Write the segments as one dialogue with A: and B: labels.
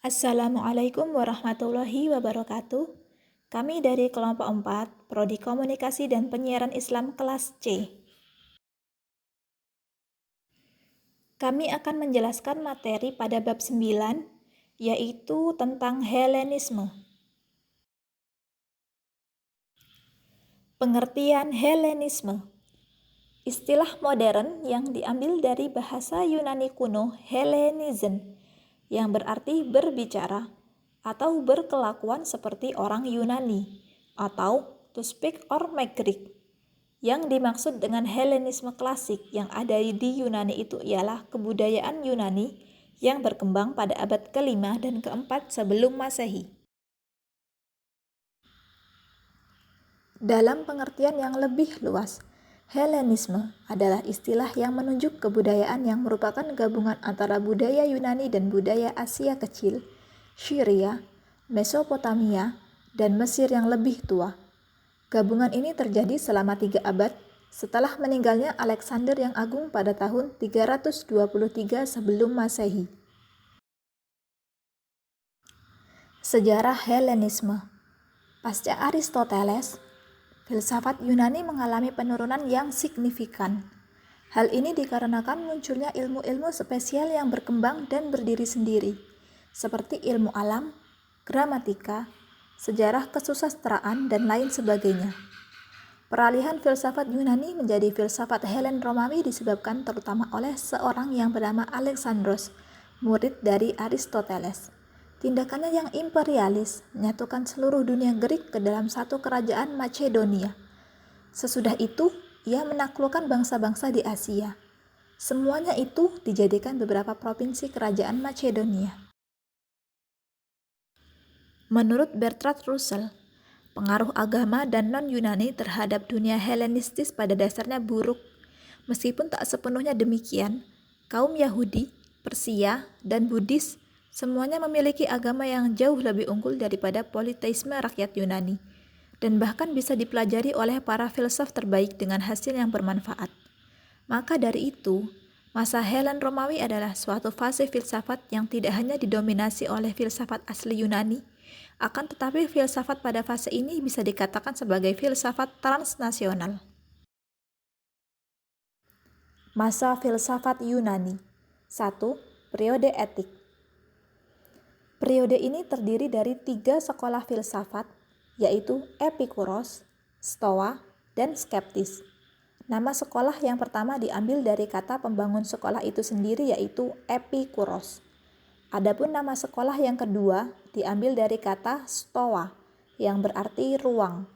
A: Assalamualaikum warahmatullahi wabarakatuh. Kami dari kelompok 4, Prodi Komunikasi dan Penyiaran Islam kelas C. Kami akan menjelaskan materi pada bab 9, yaitu tentang Helenisme. Pengertian Helenisme. Istilah modern yang diambil dari bahasa Yunani kuno Hellenism, yang berarti berbicara atau berkelakuan seperti orang Yunani, atau to speak or make Greek. Yang dimaksud dengan Helenisme klasik yang ada di Yunani itu ialah kebudayaan Yunani yang berkembang pada abad ke-5 dan ke-4 sebelum Masehi. Dalam pengertian yang lebih luas, Helenisme adalah istilah yang menunjuk kebudayaan yang merupakan gabungan antara budaya Yunani dan budaya Asia Kecil, Syria, Mesopotamia, dan Mesir yang lebih tua. Gabungan ini terjadi selama 3 abad setelah meninggalnya Alexander yang Agung pada tahun 323 sebelum Masehi. Sejarah Helenisme. Pasca Aristoteles, filsafat Yunani mengalami penurunan yang signifikan. Hal ini dikarenakan munculnya ilmu-ilmu spesial yang berkembang dan berdiri sendiri, seperti ilmu alam, gramatika, sejarah kesusastraan, dan lain sebagainya. Peralihan filsafat Yunani menjadi filsafat Helen Romawi disebabkan terutama oleh seorang yang bernama Alexandros, murid dari Aristoteles. Tindakannya yang imperialis menyatukan seluruh dunia Greek ke dalam satu kerajaan Macedonia. Sesudah itu, ia menaklukkan bangsa-bangsa di Asia. Semuanya itu dijadikan beberapa provinsi kerajaan Macedonia. Menurut Bertrand Russell, pengaruh agama dan non-Yunani terhadap dunia Helenistis pada dasarnya buruk. Meskipun tak sepenuhnya demikian, kaum Yahudi, Persia, dan Buddhis semuanya memiliki agama yang jauh lebih unggul daripada politeisme rakyat Yunani, dan bahkan bisa dipelajari oleh para filsuf terbaik dengan hasil yang bermanfaat. Maka dari itu, masa Helen Romawi adalah suatu fase filsafat yang tidak hanya didominasi oleh filsafat asli Yunani, akan tetapi filsafat pada fase ini bisa dikatakan sebagai filsafat transnasional. Masa filsafat Yunani. 1. Periode etik. Periode ini terdiri dari 3 sekolah filsafat, yaitu Epikuros, Stoa, dan Skeptis. Nama sekolah yang pertama diambil dari kata pembangun sekolah itu sendiri, yaitu Epikuros. Adapun nama sekolah yang kedua diambil dari kata Stoa, yang berarti ruang.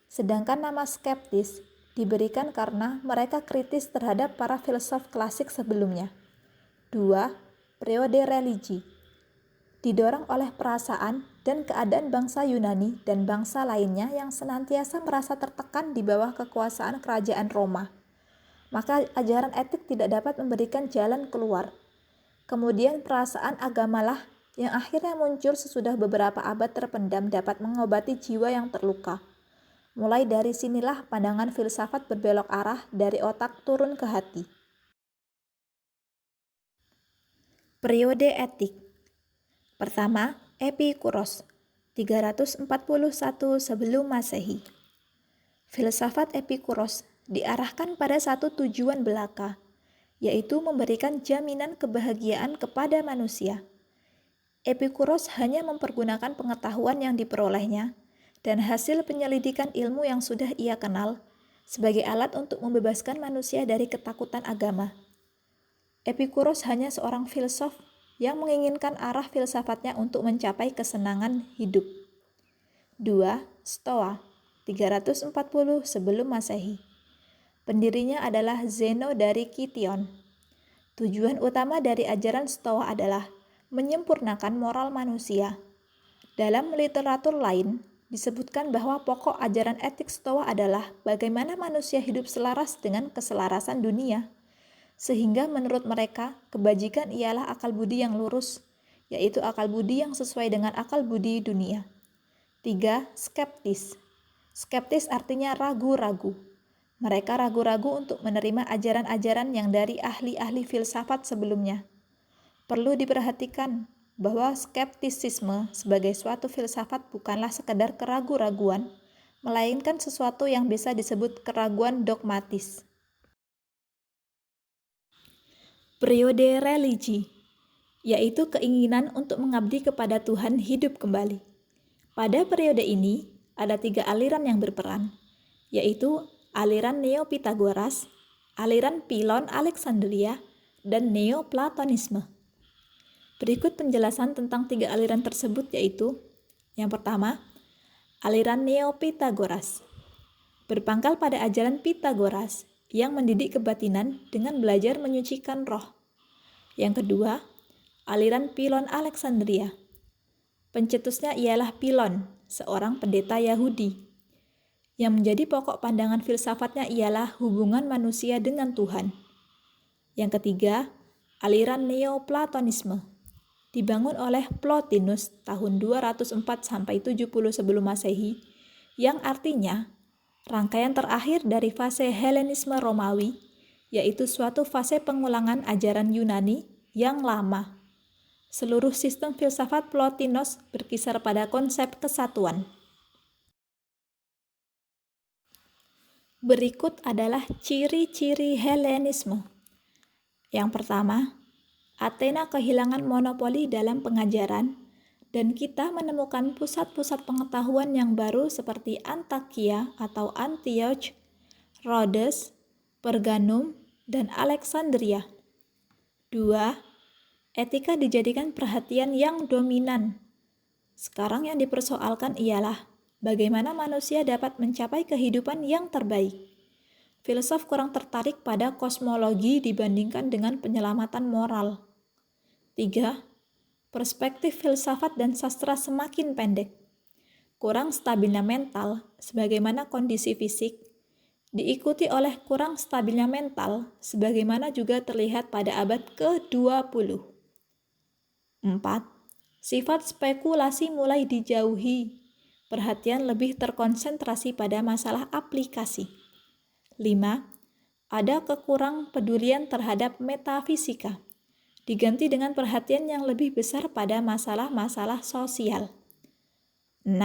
A: Sedangkan nama Skeptis diberikan karena mereka kritis terhadap para filsuf klasik sebelumnya. 2. Periode religi. Didorong oleh perasaan dan keadaan bangsa Yunani dan bangsa lainnya yang senantiasa merasa tertekan di bawah kekuasaan kerajaan Roma. Maka ajaran etik tidak dapat memberikan jalan keluar. Kemudian perasaan agamalah yang akhirnya muncul sesudah beberapa abad terpendam dapat mengobati jiwa yang terluka. Mulai dari sinilah pandangan filsafat berbelok arah dari otak turun ke hati. Periode etik. Pertama, Epikuros, 341 sebelum Masehi. Filsafat Epikuros diarahkan pada satu tujuan belaka, yaitu memberikan jaminan kebahagiaan kepada manusia. Epikuros hanya mempergunakan pengetahuan yang diperolehnya dan hasil penyelidikan ilmu yang sudah ia kenal sebagai alat untuk membebaskan manusia dari ketakutan agama. Epikuros hanya seorang filsuf yang menginginkan arah filsafatnya untuk mencapai kesenangan hidup. 2. Stoa, 340 sebelum Masehi. Pendirinya adalah Zeno dari Kition. Tujuan utama dari ajaran Stoa adalah menyempurnakan moral manusia. Dalam literatur lain, disebutkan bahwa pokok ajaran etik Stoa adalah bagaimana manusia hidup selaras dengan keselarasan dunia. Sehingga menurut mereka, kebajikan ialah akal budi yang lurus, yaitu akal budi yang sesuai dengan akal budi dunia. 3. Skeptis. Skeptis artinya ragu-ragu. Mereka ragu-ragu untuk menerima ajaran-ajaran yang dari ahli-ahli filsafat sebelumnya. Perlu diperhatikan bahwa skeptisisme sebagai suatu filsafat bukanlah sekedar keraguan-raguan, melainkan sesuatu yang bisa disebut keraguan dogmatis. Periode religi, yaitu keinginan untuk mengabdi kepada Tuhan hidup kembali. Pada periode ini, ada 3 aliran yang berperan, yaitu aliran Neopitagoras, aliran Pilon Alexandria, dan Neoplatonisme. Berikut penjelasan tentang 3 aliran tersebut, yaitu yang pertama, aliran Neopitagoras. Berpangkal pada ajaran Pitagoras yang mendidik kebatinan dengan belajar menyucikan roh. Yang kedua, aliran Pilon Alexandria. Pencetusnya ialah Pilon, seorang pendeta Yahudi. Yang menjadi pokok pandangan filsafatnya ialah hubungan manusia dengan Tuhan. Yang ketiga, aliran Neoplatonisme. Dibangun oleh Plotinus tahun 204-70 sebelum Masehi, yang artinya rangkaian terakhir dari fase Helenisme Romawi, yaitu suatu fase pengulangan ajaran Yunani yang lama. Seluruh sistem filsafat Plotinus berkisar pada konsep kesatuan. Berikut adalah ciri-ciri Helenisme. Yang pertama, Athena kehilangan monopoli dalam pengajaran, dan kita menemukan pusat-pusat pengetahuan yang baru seperti Antakya atau Antioch, Rhodes, Perganum, dan Alexandria. 2. Etika dijadikan perhatian yang dominan. Sekarang yang dipersoalkan ialah bagaimana manusia dapat mencapai kehidupan yang terbaik. Filsuf kurang tertarik pada kosmologi dibandingkan dengan penyelamatan moral. 3. Perspektif filsafat dan sastra semakin pendek. Kurang stabilnya mental, sebagaimana kondisi fisik, diikuti oleh kurang stabilnya mental, sebagaimana juga terlihat pada abad ke-20. 4. Sifat spekulasi mulai dijauhi. Perhatian lebih terkonsentrasi pada masalah aplikasi. 5. Ada kekurang pedulian terhadap metafisika, diganti dengan perhatian yang lebih besar pada masalah-masalah sosial. 6.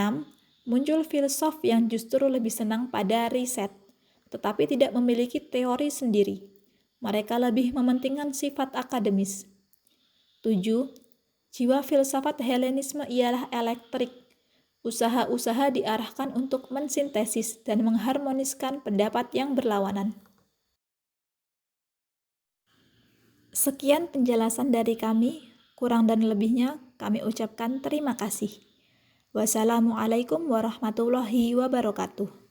A: Muncul filsuf yang justru lebih senang pada riset, tetapi tidak memiliki teori sendiri. Mereka lebih mementingkan sifat akademis. 7. Jiwa filsafat Helenisme ialah elektrik. Usaha-usaha diarahkan untuk mensintesis dan mengharmoniskan pendapat yang berlawanan. Sekian penjelasan dari kami, kurang dan lebihnya kami ucapkan terima kasih. Wassalamualaikum warahmatullahi wabarakatuh.